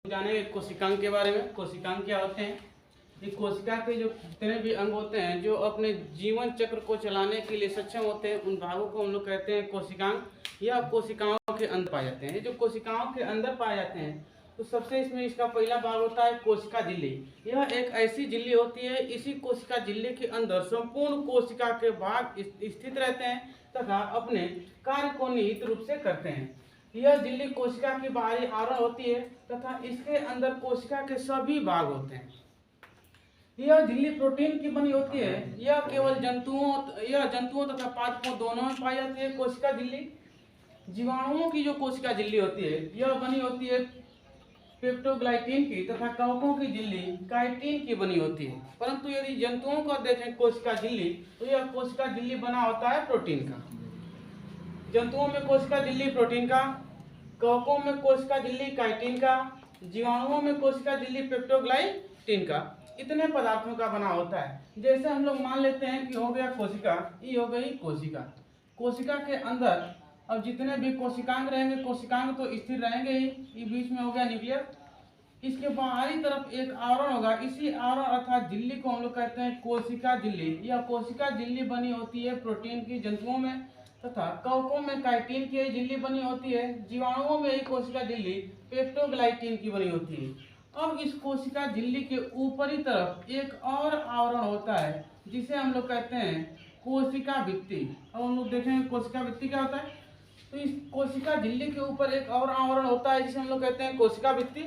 जानेंगे कोशिकांग के बारे में। कोशिकांग क्या होते हैं? ये कोशिका के जो जितने भी अंग होते हैं जो अपने जीवन चक्र को चलाने के लिए सक्षम होते हैं, उन भागों को हम लोग कहते हैं कोशिकांग। या कोशिकाओं के अंदर पाए जाते हैं। ये जो कोशिकाओं के अंदर पाए जाते हैं तो सबसे इसमें इसका पहला भाग होता है कोशिका झिल्ली। यह एक ऐसी झिल्ली होती है, इसी कोशिका झिल्ली के अंदर संपूर्ण कोशिका के भाग स्थित रहते हैं तथा अपने कार्य को निहित रूप से करते हैं। यह झिल्ली कोशिका की बाहरी आवरण होती है तथा इसके अंदर कोशिका के सभी भाग होते हैं। यह झिल्ली प्रोटीन की बनी होती है। यह केवल जंतुओं तथा पादपों दोनों में पाई जाती है। कोशिका झिल्ली जीवाणुओं की जो कोशिका झिल्ली होती है यह बनी होती है पेप्टोग्लाइटिन की तथा कवकों की झिल्ली काइटिन की बनी होती है। परंतु यदि जंतुओं को देखें कोशिका झिल्ली तो यह कोशिका झिल्ली बना होता है प्रोटीन का। जंतुओं में कोशिका झिल्ली प्रोटीन का, कवकों में कोशिका झिल्ली काइटिन का, जीवाणुओं में कोशिका झिल्ली पेप्टोग्लाइटिन का। इतने पदार्थों का बना होता है। जैसे हम लोग मान लेते हैं कि हो गया कोशिका, ये हो गई कोशिका। कोशिका के अंदर अब जितने भी कोशिकांग रहेंगे, कोशिकांग तो स्थिर रहेंगे ही। ये बीच में हो गया न्यूक्लियस। इसके बाहरी तरफ एक आवरण होगा, इसी आवरण अर्थात झिल्ली को हम लोग कहते हैं कोशिका झिल्ली। यह कोशिका झिल्ली बनी होती है प्रोटीन की जंतुओं में तथा कवकों में काइटिन की झिल्ली बनी होती है। जीवाणुओं में ही कोशिका झिल्ली पेप्टोग्लाइटिन की बनी होती है। अब इस कोशिका झिल्ली के ऊपरी तरफ एक और आवरण होता है जिसे हम लोग कहते हैं कोशिका भित्ति। अब हम लोग देखेंगे कोशिका भित्ति क्या होता है। तो इस कोशिका झिल्ली के ऊपर एक और आवरण होता है जिसे हम लोग कहते हैं कोशिका भित्ति।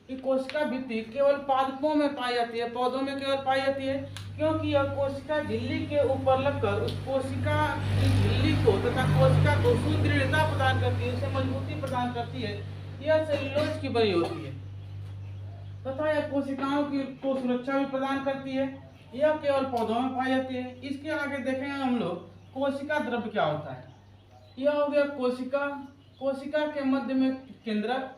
ये कोशिका भित्ति केवल पादपों में पाई जाती है, पौधों में केवल पाई जाती है, क्योंकि यह कोशिका झिल्ली के ऊपर लगकर उस कोशिका की झिल्ली को तथा कोशिका को सुदृढ़ता प्रदान करती है, उसे मजबूती प्रदान करती है। यह सेल्यूलोज की बनी होती है तथा यह कोशिकाओं को सुरक्षा भी प्रदान करती है। यह केवल पौधों में पाई जाती है। इसके आगे देखेंगे हम लोग कोशिका द्रव्य क्या होता है। यह हो गया कोशिका। कोशिका के मध्य में केंद्रक।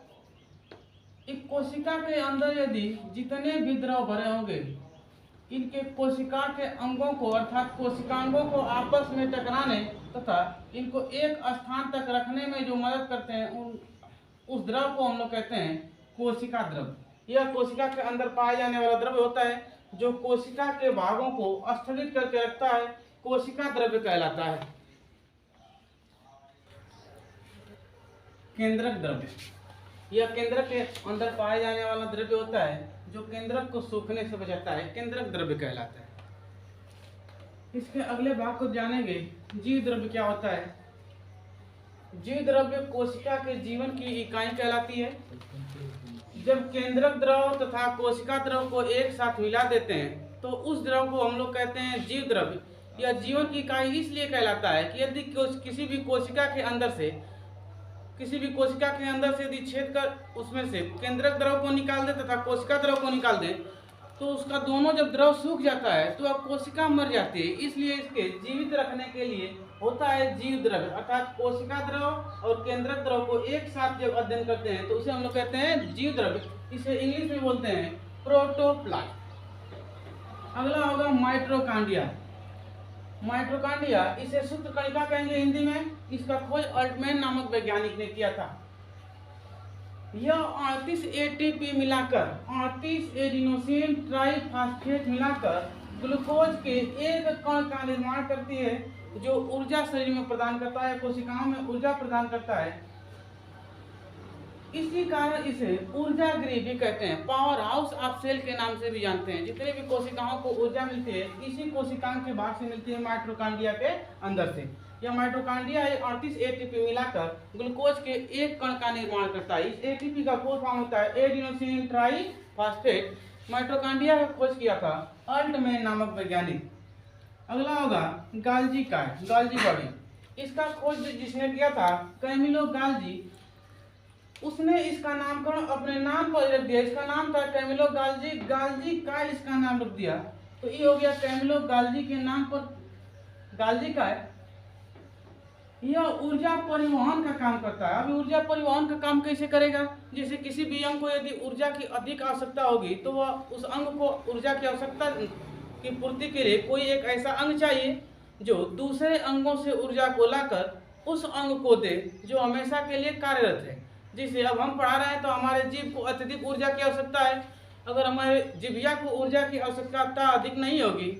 एक कोशिका के अंदर यदि जितने भी द्रव भरे होंगे, इनके कोशिका के अंगों को अर्थात कोशिकांगों को आपस में टकराने तथा इनको एक स्थान तक रखने में जो मदद करते हैं उस द्रव को हम लोग कहते हैं कोशिका द्रव्य। यह कोशिका के अंदर पाए जाने वाला द्रव्य होता है जो कोशिका के भागों को स्थगित करके रखता है, कोशिका द्रव्य कहलाता है। केंद्रक द्रव्य, यह केंद्रक के अंदर पाए जाने वाला द्रव्य होता है जो केंद्रक को सूखने से बचाता है, केंद्रक द्रव्य कहलाता है। इसके अगले भाग को जानेंगे जीव द्रव्य क्या होता है। जीव द्रव्य कोशिका के जीवन की इकाई कहलाती है। जब केंद्रक द्रव तथा कोशिका द्रव को एक साथ मिला देते हैं तो उस द्रव को हम लोग कहते हैं जीव द्रव्य। यह जीवन की इकाई इसलिए कहलाता है कि यदि किसी भी कोशिका के अंदर से यदि छेद कर उसमें से केंद्रक द्रव को निकाल दे तथा कोशिका द्रव को निकाल दे तो उसका दोनों जब द्रव सूख जाता है तो अब कोशिका मर जाती है। इसलिए इसके जीवित रखने के लिए होता है जीव द्रव्य, अर्थात कोशिका द्रव और केंद्रक द्रव को एक साथ जब अध्ययन करते हैं तो उसे हम लोग कहते हैं जीव द्रव्य। इसे इंग्लिश में बोलते हैं प्रोटोप्लास्ट। अगला होगा माइटोकॉन्ड्रिया। माइटोकॉन्ड्रिया इसे सूत्र कणिका कहेंगे हिंदी में। इसका खोज अल्टमैन नामक वैज्ञानिक ने किया था। यह 38 एटीपी मिलाकर 38 एडिनोसिन ट्राइफॉस्फेट मिलाकर ग्लूकोज के एक कण का निर्माण करती है जो ऊर्जा शरीर में प्रदान करता है, कोशिकाओं में ऊर्जा प्रदान करता है। इसी कारण इसे ऊर्जा गृह भी कहते हैं, पावर हाउस ऑफ सेल के नाम से भी जानते हैं। जितने भी कोशिकाओं को ऊर्जा मिलती है इसी कोशिकाओं के भाग से मिलती है माइटोकॉन्ड्रिया के अंदर से। यह माइटोकॉन्ड्रिया 38 एटीपी मिलाकर ग्लूकोज के एक कण का निर्माण करता है। इस एटीपी का फुल फॉर्म होता है एडिनोसिन ट्राइफॉस्फेट। माइटोकॉन्ड्रिया का खोज किया था अल्टमैन नामक वैज्ञानिक। अगला होगा गाल्जी बॉडी। इसका खोज जिसने किया था कैमिलो गाल्जी। उसने इसका नामकरण अपने नाम पर रख दिया। इसका नाम था कैमिलो गाल्जी, गाल्जी काय इसका नाम रख दिया। तो ये हो गया कैमिलो गाल्जी के नाम पर गाल्जी काय। यह ऊर्जा परिवहन का काम करता है। अब ऊर्जा परिवहन का काम कैसे करेगा? जैसे किसी भी अंग को यदि ऊर्जा की अधिक आवश्यकता होगी तो वह उस अंग को ऊर्जा की आवश्यकता की पूर्ति के लिए कोई एक ऐसा अंग चाहिए जो दूसरे अंगों से ऊर्जा को लाकर उस अंग को दे जो हमेशा के लिए कार्यरत है। जिसे अब हम पढ़ा रहे हैं तो हमारे जीव को अत्यधिक ऊर्जा की आवश्यकता है। अगर हमारे जीविया को ऊर्जा की आवश्यकता अधिक नहीं होगी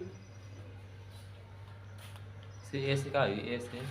ऐसे का ऐसे